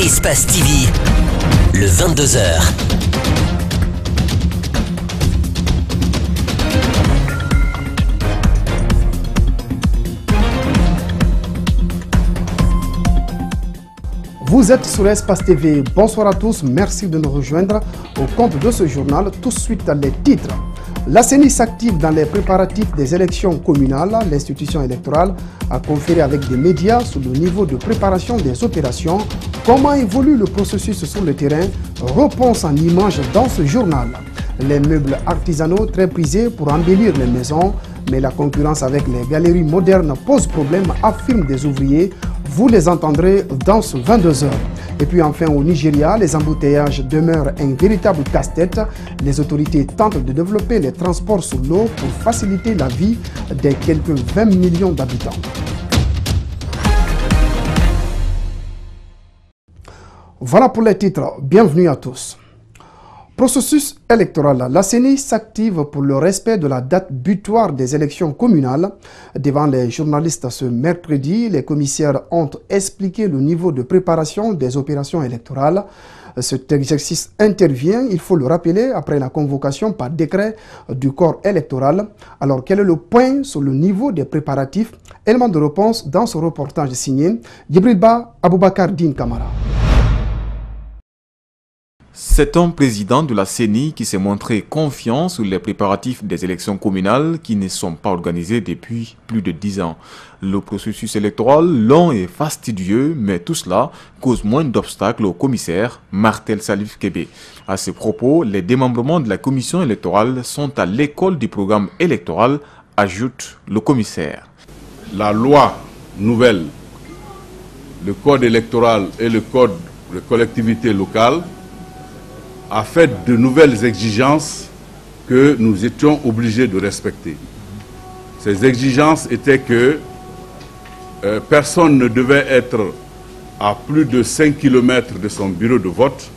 Espace TV, le 22h. Vous êtes sur Espace TV. Bonsoir à tous. Merci de nous rejoindre au compte de ce journal. Tout de suite, les titres. La CENI s'active dans les préparatifs des élections communales. L'institution électorale a conféré avec des médias sur le niveau de préparation des opérations. Comment évolue le processus sur le terrain? Réponse en images dans ce journal. Les meubles artisanaux très prisés pour embellir les maisons. Mais la concurrence avec les galeries modernes pose problème, affirment des ouvriers. Vous les entendrez dans ce 22h. Et puis enfin au Nigeria, les embouteillages demeurent un véritable casse-tête. Les autorités tentent de développer les transports sous l'eau pour faciliter la vie des quelques 20 millions d'habitants. Voilà pour les titres. Bienvenue à tous. Processus électoral. La CENI s'active pour le respect de la date butoir des élections communales. Devant les journalistes ce mercredi, les commissaires ont expliqué le niveau de préparation des opérations électorales. Cet exercice intervient, il faut le rappeler, après la convocation par décret du corps électoral. Alors, quel est le point sur le niveau des préparatifs? Élément de réponse dans ce reportage signé Djibrilba Aboubakar Din Kamara. C'est un président de la CENI qui s'est montré confiant sur les préparatifs des élections communales qui ne sont pas organisées depuis plus de 10 ans. Le processus électoral long et fastidieux, mais tout cela cause moins d'obstacles au commissaire Martel Salif Kébé. À ce propos, les démembrements de la commission électorale sont à l'école du programme électoral, ajoute le commissaire. La loi nouvelle, le code électoral et le code de collectivité locale a fait de nouvelles exigences que nous étions obligés de respecter. Ces exigences étaient que personne ne devait être à plus de 5 km de son bureau de vote.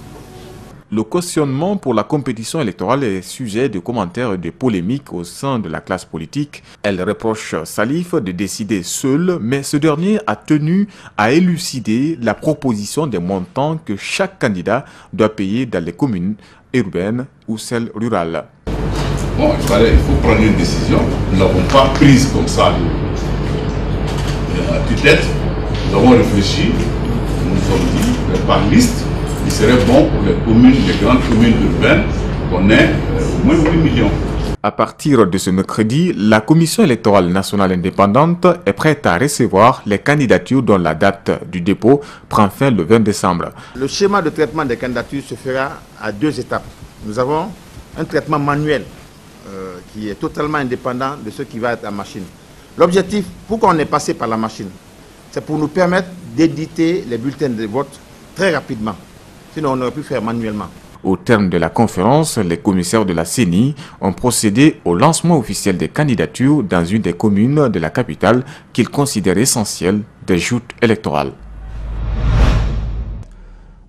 Le cautionnement pour la compétition électorale est sujet de commentaires et de polémiques au sein de la classe politique. Elle reproche Salif de décider seul, mais ce dernier a tenu à élucider la proposition des montants que chaque candidat doit payer dans les communes urbaines ou celles rurales. Bon, il faut prendre une décision. Nous n'avons pas prise comme ça à tue-tête. Nous avons réfléchi. Nous nous sommes dit, par liste, il serait bon pour les communes, les grandes communes urbaines, qu'on ait au moins 8 millions. À partir de ce mercredi, la Commission électorale nationale indépendante est prête à recevoir les candidatures dont la date du dépôt prend fin le 20 décembre. Le schéma de traitement des candidatures se fera à 2 étapes. Nous avons un traitement manuel qui est totalement indépendant de ce qui va être à machine. L'objectif, pourquoi on est passé par la machine, c'est pour nous permettre d'éditer les bulletins de vote très rapidement. Sinon, on aurait pu faire manuellement. Au terme de la conférence, les commissaires de la CENI ont procédé au lancement officiel des candidatures dans une des communes de la capitale qu'ils considèrent essentielles des joutes électorales.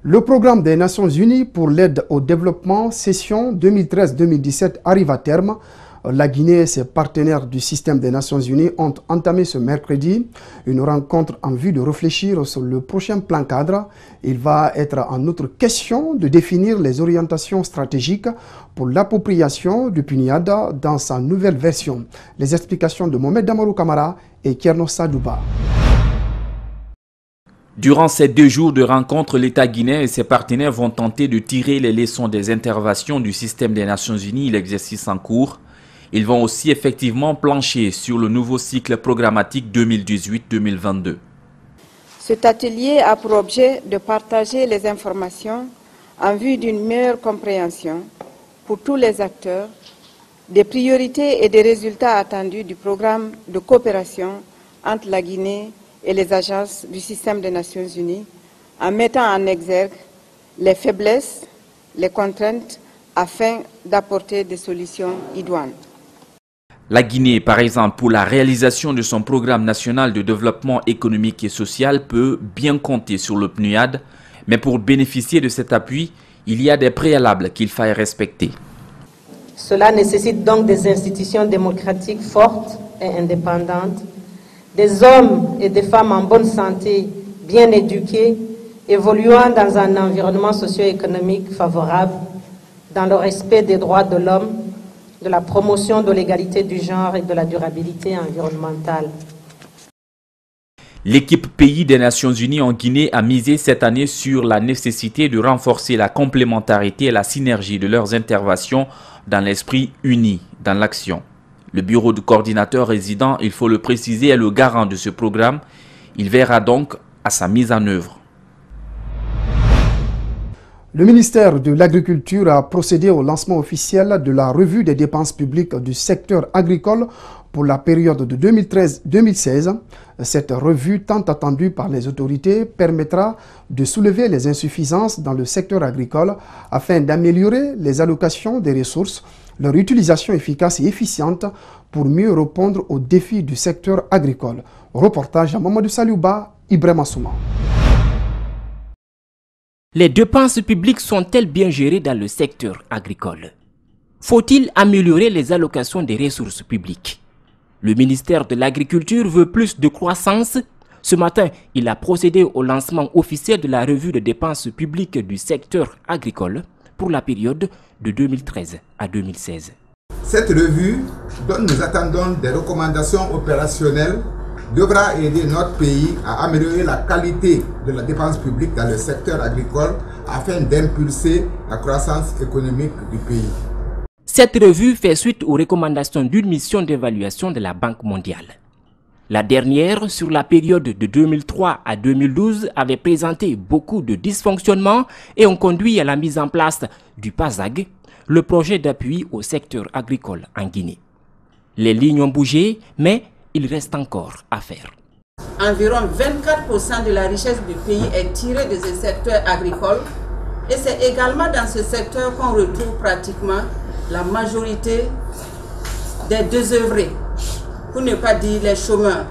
Le programme des Nations Unies pour l'aide au développement, session 2013-2017, arrive à terme. La Guinée et ses partenaires du système des Nations Unies ont entamé ce mercredi une rencontre en vue de réfléchir sur le prochain plan cadre. Il va être en outre question de définir les orientations stratégiques pour l'appropriation du PNUD dans sa nouvelle version. Les explications de Mohamed Damarou Kamara et Kierno Sadouba. Durant ces 2 jours de rencontre, l'État guinéen et ses partenaires vont tenter de tirer les leçons des interventions du système des Nations Unies et l'exercice en cours. Ils vont aussi effectivement plancher sur le nouveau cycle programmatique 2018-2022. Cet atelier a pour objet de partager les informations en vue d'une meilleure compréhension pour tous les acteurs des priorités et des résultats attendus du programme de coopération entre la Guinée et les agences du système des Nations Unies, en mettant en exergue les faiblesses, les contraintes, afin d'apporter des solutions idoines. La Guinée, par exemple, pour la réalisation de son programme national de développement économique et social, peut bien compter sur le PNUD, mais pour bénéficier de cet appui, il y a des préalables qu'il faille respecter. Cela nécessite donc des institutions démocratiques fortes et indépendantes, des hommes et des femmes en bonne santé, bien éduqués évoluant dans un environnement socio-économique favorable, dans le respect des droits de l'homme, de la promotion de l'égalité du genre et de la durabilité environnementale. L'équipe pays des Nations Unies en Guinée a misé cette année sur la nécessité de renforcer la complémentarité et la synergie de leurs interventions dans l'esprit uni, dans l'action. Le bureau du coordinateur résident, il faut le préciser, est le garant de ce programme. Il verra donc à sa mise en œuvre. Le ministère de l'Agriculture a procédé au lancement officiel de la revue des dépenses publiques du secteur agricole pour la période de 2013-2016. Cette revue, tant attendue par les autorités, permettra de soulever les insuffisances dans le secteur agricole afin d'améliorer les allocations des ressources, leur utilisation efficace et efficiente pour mieux répondre aux défis du secteur agricole. Reportage à Mamadou Saliouba, Ibrahima Souma. Les dépenses publiques sont-elles bien gérées dans le secteur agricole? Faut-il améliorer les allocations des ressources publiques? Le ministère de l'Agriculture veut plus de croissance. Ce matin, il a procédé au lancement officiel de la revue de dépenses publiques du secteur agricole pour la période de 2013 à 2016. Cette revue, dont nous attendons des recommandations opérationnelles, devra aider notre pays à améliorer la qualité de la dépense publique dans le secteur agricole afin d'impulser la croissance économique du pays. Cette revue fait suite aux recommandations d'une mission d'évaluation de la Banque mondiale. La dernière, sur la période de 2003 à 2012, avait présenté beaucoup de dysfonctionnements et ont conduit à la mise en place du PASAG, le projet d'appui au secteur agricole en Guinée. Les lignes ont bougé, mais il reste encore à faire. Environ 24% de la richesse du pays est tirée de ce secteur agricole et c'est également dans ce secteur qu'on retrouve pratiquement la majorité des désœuvrés, pour ne pas dire les chômeurs.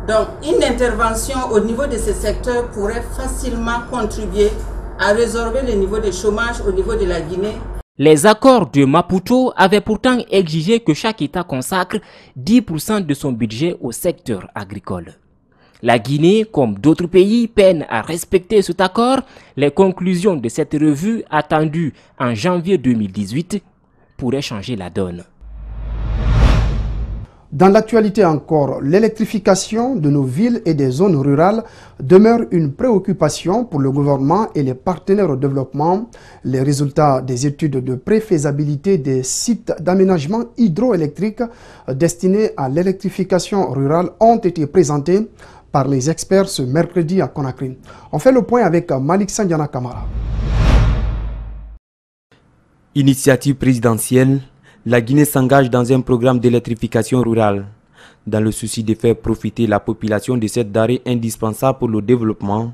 Donc une intervention au niveau de ce secteur pourrait facilement contribuer à résorber le niveau de chômage au niveau de la Guinée. Les accords de Maputo avaient pourtant exigé que chaque État consacre 10% de son budget au secteur agricole. La Guinée, comme d'autres pays, peine à respecter cet accord. Les conclusions de cette revue, attendues en janvier 2018, pourraient changer la donne. Dans l'actualité encore, l'électrification de nos villes et des zones rurales demeure une préoccupation pour le gouvernement et les partenaires au développement. Les résultats des études de préfaisabilité des sites d'aménagement hydroélectrique destinés à l'électrification rurale ont été présentés par les experts ce mercredi à Conakry. On fait le point avec Malik Sandiana Kamara. Initiative présidentielle, la Guinée s'engage dans un programme d'électrification rurale. Dans le souci de faire profiter la population de cette denrée indispensable pour le développement,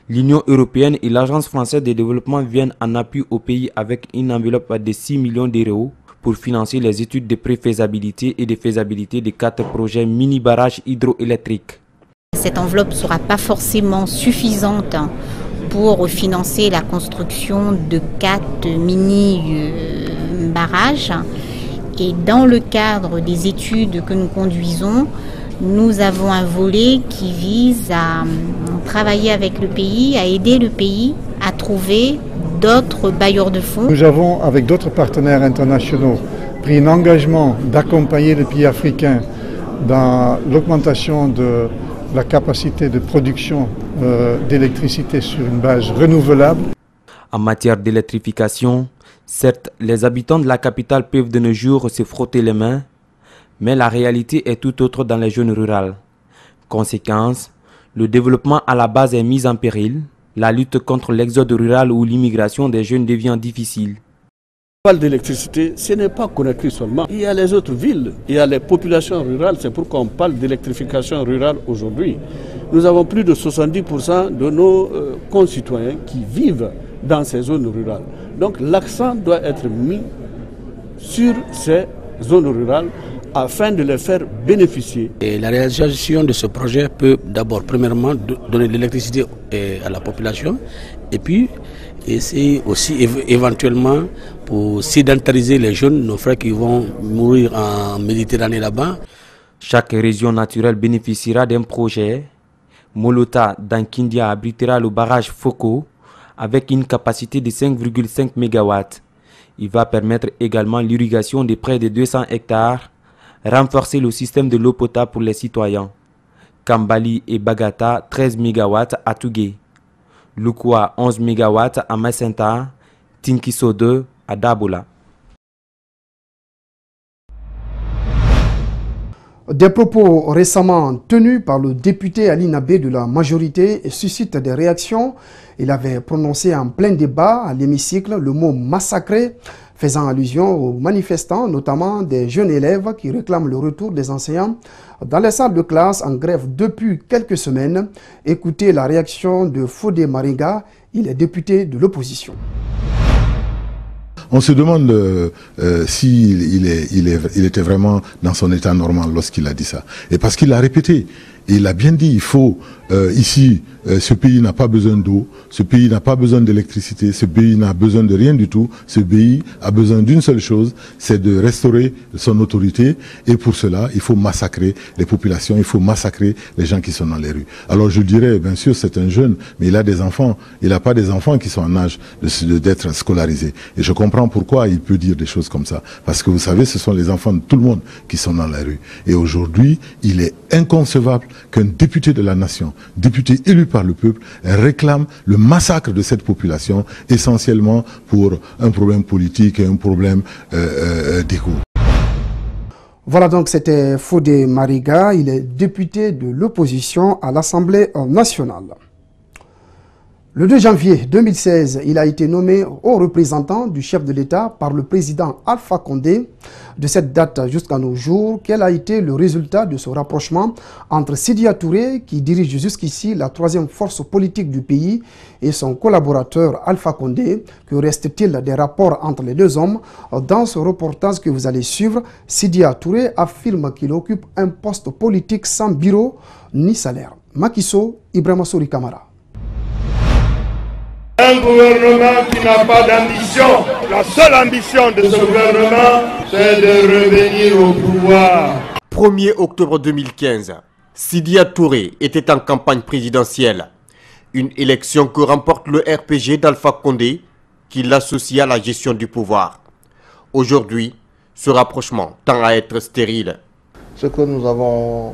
l'Union européenne et l'Agence française de développement viennent en appui au pays avec une enveloppe de 6 millions d'euros pour financer les études de préfaisabilité et de faisabilité de 4 projets mini-barrages hydroélectriques. Cette enveloppe ne sera pas forcément suffisante pour financer la construction de 4 mini-barrages. Et dans le cadre des études que nous conduisons, nous avons un volet qui vise à travailler avec le pays, à aider le pays à trouver d'autres bailleurs de fonds. Nous avons, avec d'autres partenaires internationaux, pris un engagement d'accompagner les pays africains dans l'augmentation de la capacité de production d'électricité sur une base renouvelable. En matière d'électrification, certes, les habitants de la capitale peuvent de nos jours se frotter les mains, mais la réalité est tout autre dans les zones rurales. Conséquence, le développement à la base est mis en péril, la lutte contre l'exode rural ou l'immigration des jeunes devient difficile. On parle d'électricité, ce n'est pas Conakry seulement. Il y a les autres villes, il y a les populations rurales, c'est pourquoi on parle d'électrification rurale aujourd'hui. Nous avons plus de 70% de nos concitoyens qui vivent dans ces zones rurales. Donc l'accent doit être mis sur ces zones rurales afin de les faire bénéficier. Et la réalisation de ce projet peut d'abord, premièrement, donner de l'électricité à la population et puis essayer aussi éventuellement pour sédentariser les jeunes, nos frères qui vont mourir en Méditerranée là-bas. Chaque région naturelle bénéficiera d'un projet Molota dans Kindia abritera le barrage Foko avec une capacité de 5,5 MW. Il va permettre également l'irrigation de près de 200 hectares, renforcer le système de l'eau potable pour les citoyens. Kambali et Bagata, 13 MW à Tougué. Lukwa, 11 MW à Massenta. Tinkiso 2 à Dabola. Des propos récemment tenus par le député Ali Nabé de la majorité suscitent des réactions. Il avait prononcé en plein débat à l'hémicycle le mot massacré, faisant allusion aux manifestants, notamment des jeunes élèves qui réclament le retour des enseignants dans les salles de classe en grève depuis quelques semaines. Écoutez la réaction de Fodé Maringa, il est député de l'opposition. On se demande s'il était vraiment dans son état normal lorsqu'il a dit ça. Et parce qu'il l'a répété. Et il a bien dit, il faut, ici, ce pays n'a pas besoin d'eau, ce pays n'a pas besoin d'électricité, ce pays n'a besoin de rien du tout. Ce pays a besoin d'une seule chose, c'est de restaurer son autorité. Et pour cela, il faut massacrer les populations, il faut massacrer les gens qui sont dans les rues. Alors je dirais, bien sûr, c'est un jeune, mais il a des enfants. Il n'a pas des enfants qui sont en âge d'être scolarisés. Et je comprends pourquoi il peut dire des choses comme ça. Parce que vous savez, ce sont les enfants de tout le monde qui sont dans la rue. Et aujourd'hui, il est inconcevable qu'un député de la nation, député élu par le peuple, réclame le massacre de cette population, essentiellement pour un problème politique et un problème d'égo. Voilà, donc c'était Fodé Mariga, il est député de l'opposition à l'Assemblée nationale. Le 2 janvier 2016, il a été nommé haut représentant du chef de l'État par le président Alpha Condé. De cette date jusqu'à nos jours, quel a été le résultat de ce rapprochement entre Sidya Touré, qui dirige jusqu'ici la troisième force politique du pays, et son collaborateur Alpha Condé? Que reste-t-il des rapports entre les deux hommes? Dans ce reportage que vous allez suivre, Sidya Touré affirme qu'il occupe un poste politique sans bureau ni salaire. Makiso Ibrahima Souri Kamara. Un gouvernement qui n'a pas d'ambition. La seule ambition de ce gouvernement, c'est de revenir au pouvoir. 1er octobre 2015, Sidya Touré était en campagne présidentielle. Une élection que remporte le RPG d'Alpha Condé, qui l'associe à la gestion du pouvoir. Aujourd'hui, ce rapprochement tend à être stérile. Ce que nous avons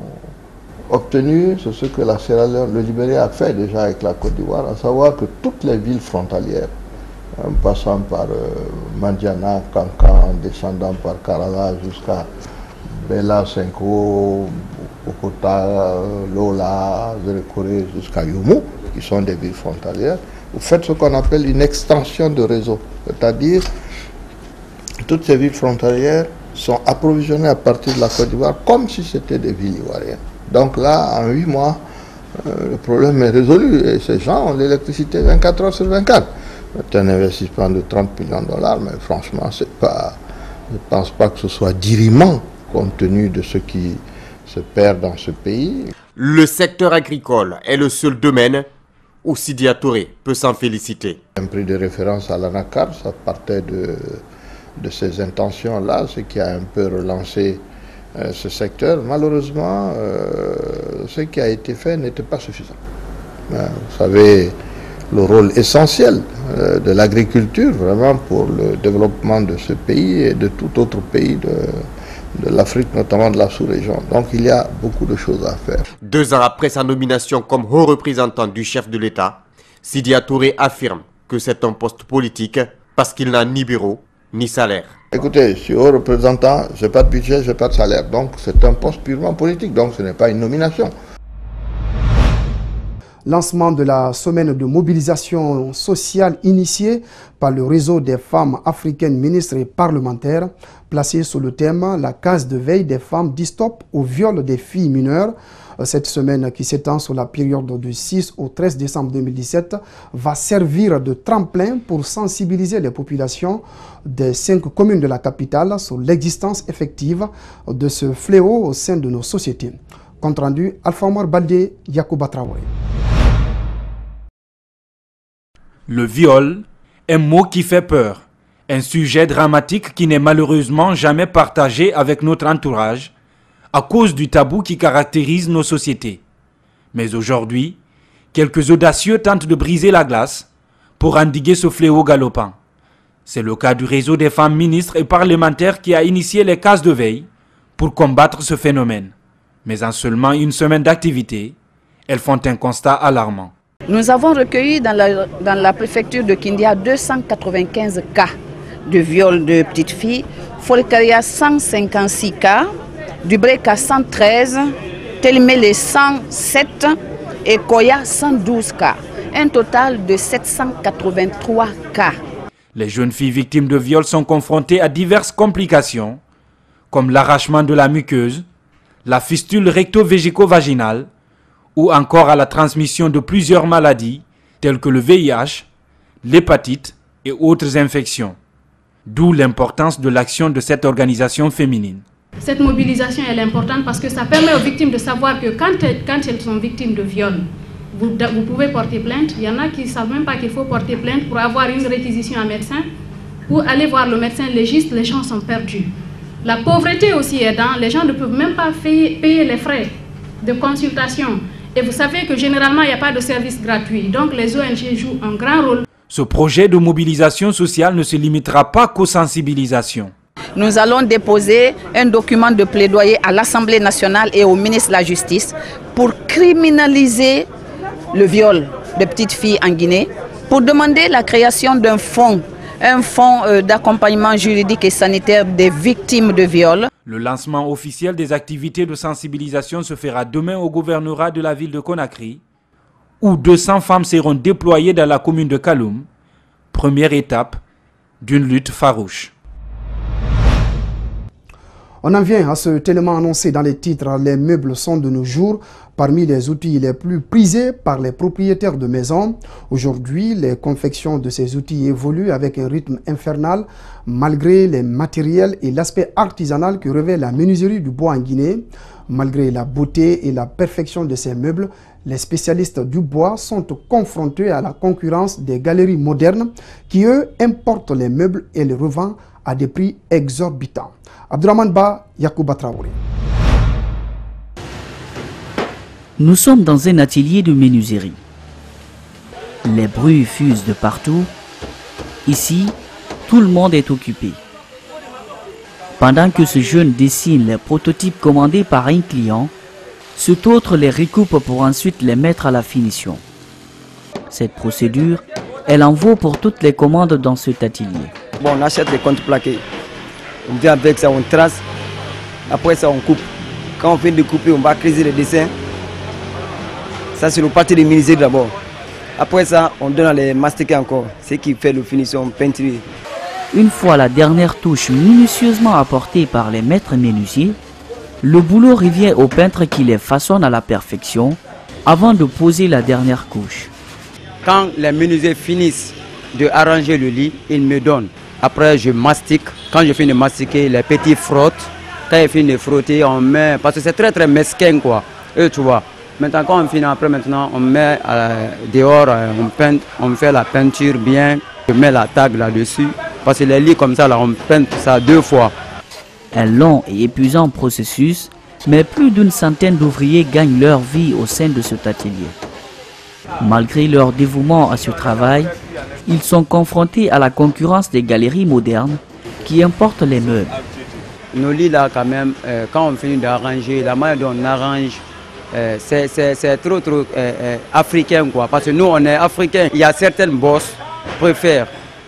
obtenu, c'est ce que la Sierra Leone, le Libéria a fait déjà avec la Côte d'Ivoire, à savoir que toutes les villes frontalières, en passant par Mandiana, Kankan, en descendant par Karala jusqu'à Bela, Senko, Okota, Lola, Zerekore, jusqu'à Youmou, qui sont des villes frontalières, vous faites ce qu'on appelle une extension de réseau. C'est-à-dire, toutes ces villes frontalières sont approvisionnées à partir de la Côte d'Ivoire comme si c'était des villes ivoiriennes. Donc là, en 8 mois, le problème est résolu et ces gens ont l'électricité 24 heures sur 24. C'est un investissement de 30 millions de dollars, mais franchement, c'est pas, je ne pense pas que ce soit dirimant compte tenu de ce qui se perd dans ce pays. Le secteur agricole est le seul domaine où Sidya Touré peut s'en féliciter. Un prix de référence à l'ANACAR, ça partait de ces intentions-là, ce qui a un peu relancé ce secteur. Malheureusement, ce qui a été fait n'était pas suffisant. Vous savez, le rôle essentiel de l'agriculture, vraiment pour le développement de ce pays et de tout autre pays de l'Afrique, notamment de la sous-région. Donc il y a beaucoup de choses à faire. 2 ans après sa nomination comme haut représentant du chef de l'État, Sidya Touré affirme que c'est un poste politique parce qu'il n'a ni bureau ni salaire. Écoutez, je suis haut représentant, je n'ai pas de budget, je n'ai pas de salaire. Donc c'est un poste purement politique, donc ce n'est pas une nomination. Lancement de la semaine de mobilisation sociale initiée par le réseau des femmes africaines ministres et parlementaires, placée sous le thème « La case de veille des femmes dit stop au viol des filles mineures ». Cette semaine qui s'étend sur la période du 6 au 13 décembre 2017 va servir de tremplin pour sensibiliser les populations des 5 communes de la capitale sur l'existence effective de ce fléau au sein de nos sociétés. Compte rendu, Alpha Omar Baldé, Yacouba Traoré. Le viol, un mot qui fait peur, un sujet dramatique qui n'est malheureusement jamais partagé avec notre entourage à cause du tabou qui caractérise nos sociétés. Mais aujourd'hui, quelques audacieux tentent de briser la glace pour endiguer ce fléau galopant. C'est le cas du réseau des femmes ministres et parlementaires qui a initié les cases de veille pour combattre ce phénomène. Mais en seulement une semaine d'activité, elles font un constat alarmant. Nous avons recueilli dans la préfecture de Kindia 295 cas de viol de petites filles, Folkaria 156 cas, Dubreka 113, Telimele 107 et Koya 112 cas. Un total de 783 cas. Les jeunes filles victimes de viol sont confrontées à diverses complications, comme l'arrachement de la muqueuse, la fistule recto-végico-vaginale, ou encore à la transmission de plusieurs maladies, telles que le VIH, l'hépatite et autres infections. D'où l'importance de l'action de cette organisation féminine. Cette mobilisation est importante parce que ça permet aux victimes de savoir que quand elles sont victimes de viol, vous pouvez porter plainte. Il y en a qui ne savent même pas qu'il faut porter plainte pour avoir une réquisition à médecin. Pour aller voir le médecin légiste, les gens sont perdus. La pauvreté aussi aidant, les gens ne peuvent même pas payer les frais de consultation. Et vous savez que généralement, il n'y a pas de service gratuit. Donc les ONG jouent un grand rôle. Ce projet de mobilisation sociale ne se limitera pas qu'aux sensibilisations. Nous allons déposer un document de plaidoyer à l'Assemblée nationale et au ministre de la Justice pour criminaliser le viol de petites filles en Guinée, pour demander la création d'un fonds, d'accompagnement juridique et sanitaire des victimes de viol. Le lancement officiel des activités de sensibilisation se fera demain au gouvernorat de la ville de Conakry, où 200 femmes seront déployées dans la commune de Kaloum, première étape d'une lutte farouche. On en vient à cet élément annoncé dans les titres. Les meubles sont de nos jours parmi les outils les plus prisés par les propriétaires de maisons. Aujourd'hui, les confections de ces outils évoluent avec un rythme infernal malgré les matériels et l'aspect artisanal que revêt la menuiserie du bois en Guinée. Malgré la beauté et la perfection de ces meubles, les spécialistes du bois sont confrontés à la concurrence des galeries modernes qui, eux, importent les meubles et les revendent à des prix exorbitants. Abdourahmane Ba, Yacouba Traoré. Nous sommes dans un atelier de menuiserie. Les bruits fusent de partout. Ici, tout le monde est occupé. Pendant que ce jeune dessine les prototypes commandés par un client, cet autre les recoupe pour ensuite les mettre à la finition. Cette procédure, elle en vaut pour toutes les commandes dans cet atelier. Bon, on achète des contreplaqués. On vient avec ça, on trace. Après ça, on coupe. Quand on finit de couper, on va creuser les dessins. Ça, c'est le parti de menuiserie d'abord. Après ça, on donne à les mastiquer encore. C'est ce qui fait la finition peinture. Une fois la dernière touche minutieusement apportée par les maîtres menuisiers, le boulot revient au peintre qui les façonne à la perfection avant de poser la dernière couche. Quand les menuisiers finissent de arranger le lit, ils me donnent. Après, je mastique. Quand je finis de mastiquer, les petits frottent. Quand ils finissent de frotter, on met... Parce que c'est très très mesquin, quoi. Et tu vois. Maintenant, quand on finit après, maintenant, on met dehors, on fait la peinture bien. Je mets la tag là-dessus. Parce que les lits comme ça, là, on peint ça 2 fois. Un long et épuisant processus, mais plus d'une centaine d'ouvriers gagnent leur vie au sein de cet atelier. Malgré leur dévouement à ce travail, ils sont confrontés à la concurrence des galeries modernes qui importent les meubles. Nos lits là quand même, quand on finit d'arranger, la manière dont on arrange, c'est trop africain quoi. Parce que nous on est africains. Il y a certaines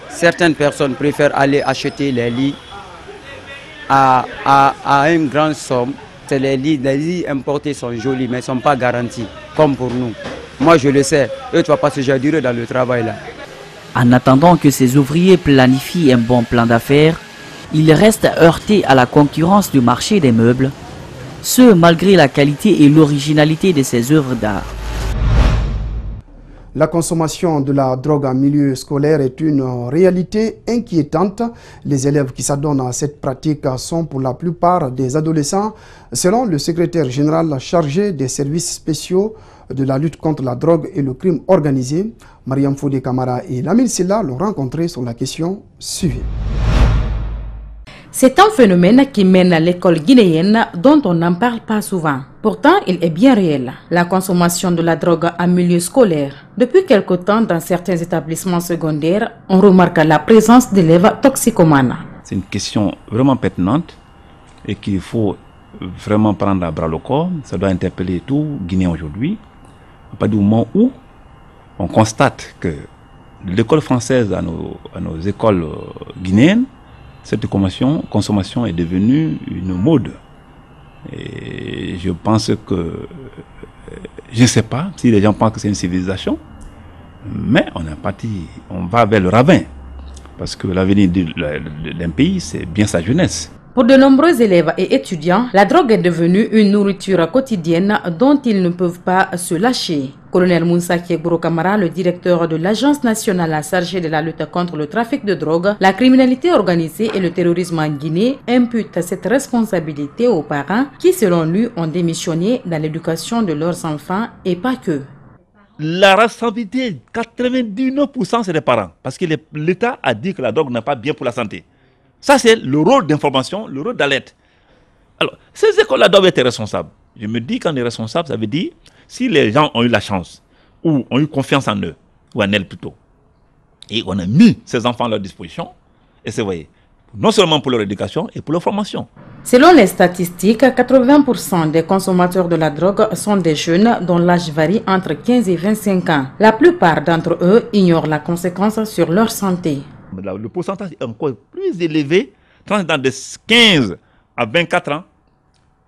certaines personnes préfèrent aller acheter les lits à une grande somme. Les lits importés sont jolis mais ne sont pas garantis, comme pour nous. Moi je le sais, et tu vois parce que j'ai duré dans le travail là. En attendant que ces ouvriers planifient un bon plan d'affaires, ils restent heurtés à la concurrence du marché des meubles, ce malgré la qualité et l'originalité de ces œuvres d'art. La consommation de la drogue en milieu scolaire est une réalité inquiétante. Les élèves qui s'adonnent à cette pratique sont pour la plupart des adolescents, selon le secrétaire général chargé des services spéciaux de la lutte contre la drogue et le crime organisé. Mariam Fodé Kamara et Lamine Silla l'ont rencontré sur la question suivie. C'est un phénomène qui mène à l'école guinéenne dont on n'en parle pas souvent. Pourtant, il est bien réel, la consommation de la drogue en milieu scolaire. Depuis quelque temps, dans certains établissements secondaires, on remarque la présence d'élèves toxicomanes. C'est une question vraiment pertinente et qu'il faut vraiment prendre à bras le corps. Ça doit interpeller tout Guinéen aujourd'hui. À partir du moment où on constate que l'école française à nos écoles guinéennes, cette consommation est devenue une mode. Et je pense que, je ne sais pas si les gens pensent que c'est une civilisation, mais on va vers le ravin. Parce que l'avenir d'un pays, c'est bien sa jeunesse. Pour de nombreux élèves et étudiants, la drogue est devenue une nourriture quotidienne dont ils ne peuvent pas se lâcher. Colonel Moussa Kiebro Kamara, le directeur de l'Agence nationale chargée de la lutte contre le trafic de drogue, la criminalité organisée et le terrorisme en Guinée, impute cette responsabilité aux parents qui, selon lui, ont démissionné dans l'éducation de leurs enfants et pas que. La responsabilité, 99% c'est les parents. Parce que l'État a dit que la drogue n'est pas bien pour la santé. Ça, c'est le rôle d'information, le rôle d'alerte. Alors, ces écoles-là doivent être responsables. Je me dis qu'on est responsable, ça veut dire si les gens ont eu la chance, ou ont eu confiance en eux, ou en elles plutôt, et on a mis ces enfants à leur disposition, et c'est vrai, non seulement pour leur éducation, et pour leur formation. Selon les statistiques, 80% des consommateurs de la drogue sont des jeunes dont l'âge varie entre 15 et 25 ans. La plupart d'entre eux ignorent la conséquence sur leur santé. Le pourcentage est encore plus élevé dans de 15 à 24 ans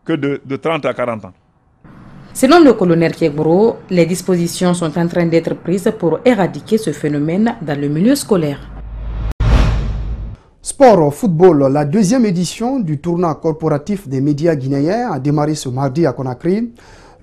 que de 30 à 40 ans. Selon le colonel Kiebro, les dispositions sont en train d'être prises pour éradiquer ce phénomène dans le milieu scolaire. Sport football, la deuxième édition du tournoi corporatif des médias guinéens a démarré ce mardi à Conakry.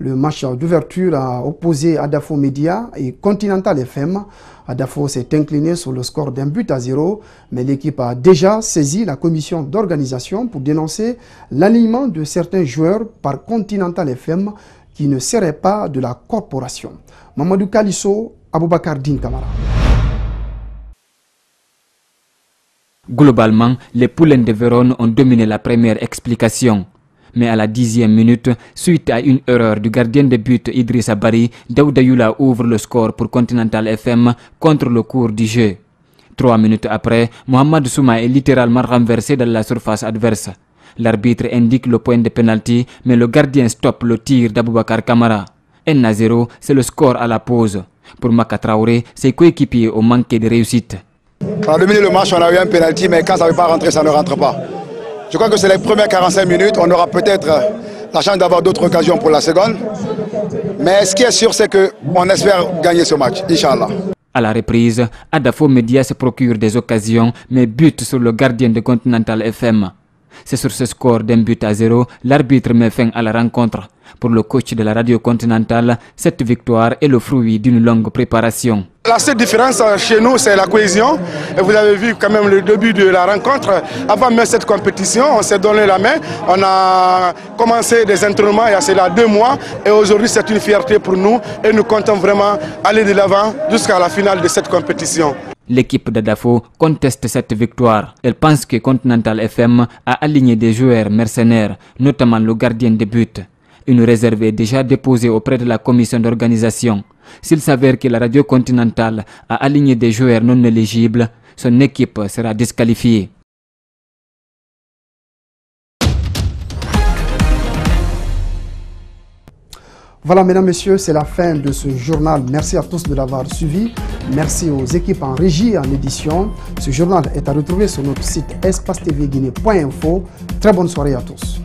Le match d'ouverture a opposé Adafo Média et Continental FM. Adafo s'est incliné sur le score d'1-0, mais l'équipe a déjà saisi la commission d'organisation pour dénoncer l'alignement de certains joueurs par Continental FM qui ne seraient pas de la corporation. Mamadou Kalisso, Aboubakar Din Kamara. Globalement, les Poulains de Vérone ont dominé la première explication. Mais à la 10e minute, suite à une erreur du gardien de but Idrissa Bari, Daouda Youla ouvre le score pour Continental FM contre le cours du jeu. 3 minutes après, Mohamed Souma est littéralement renversé dans la surface adverse. L'arbitre indique le point de pénalty, mais le gardien stoppe le tir d'Aboubacar Kamara. 1-0, c'est le score à la pause. Pour Maka Traoré, ses coéquipiers ont manqué de réussite. On a dominé le match, on a eu un pénalty, mais quand ça ne veut pas rentrer, ça ne rentre pas. Je crois que c'est les premières 45 minutes. On aura peut-être la chance d'avoir d'autres occasions pour la seconde. Mais ce qui est sûr, c'est qu'on espère gagner ce match, Inch'Allah. À la reprise, Adafo Média se procure des occasions, mais bute sur le gardien de Continental FM. C'est sur ce score d'1-0, l'arbitre met fin à la rencontre. Pour le coach de la radio continentale, cette victoire est le fruit d'une longue préparation. La seule différence chez nous, c'est la cohésion. Et vous avez vu quand même le début de la rencontre. Avant même cette compétition, on s'est donné la main. On a commencé des entraînements il y a cela 2 mois. Et aujourd'hui, c'est une fierté pour nous. Et nous comptons vraiment aller de l'avant jusqu'à la finale de cette compétition. L'équipe d'Adafo conteste cette victoire. Elle pense que Continental FM a aligné des joueurs mercenaires, notamment le gardien de but. Une réserve est déjà déposée auprès de la commission d'organisation. S'il s'avère que la radio continentale a aligné des joueurs non éligibles, son équipe sera disqualifiée. Voilà, mesdames, messieurs, c'est la fin de ce journal. Merci à tous de l'avoir suivi. Merci aux équipes en régie et en édition. Ce journal est à retrouver sur notre site espacetvguinée.info. Très bonne soirée à tous.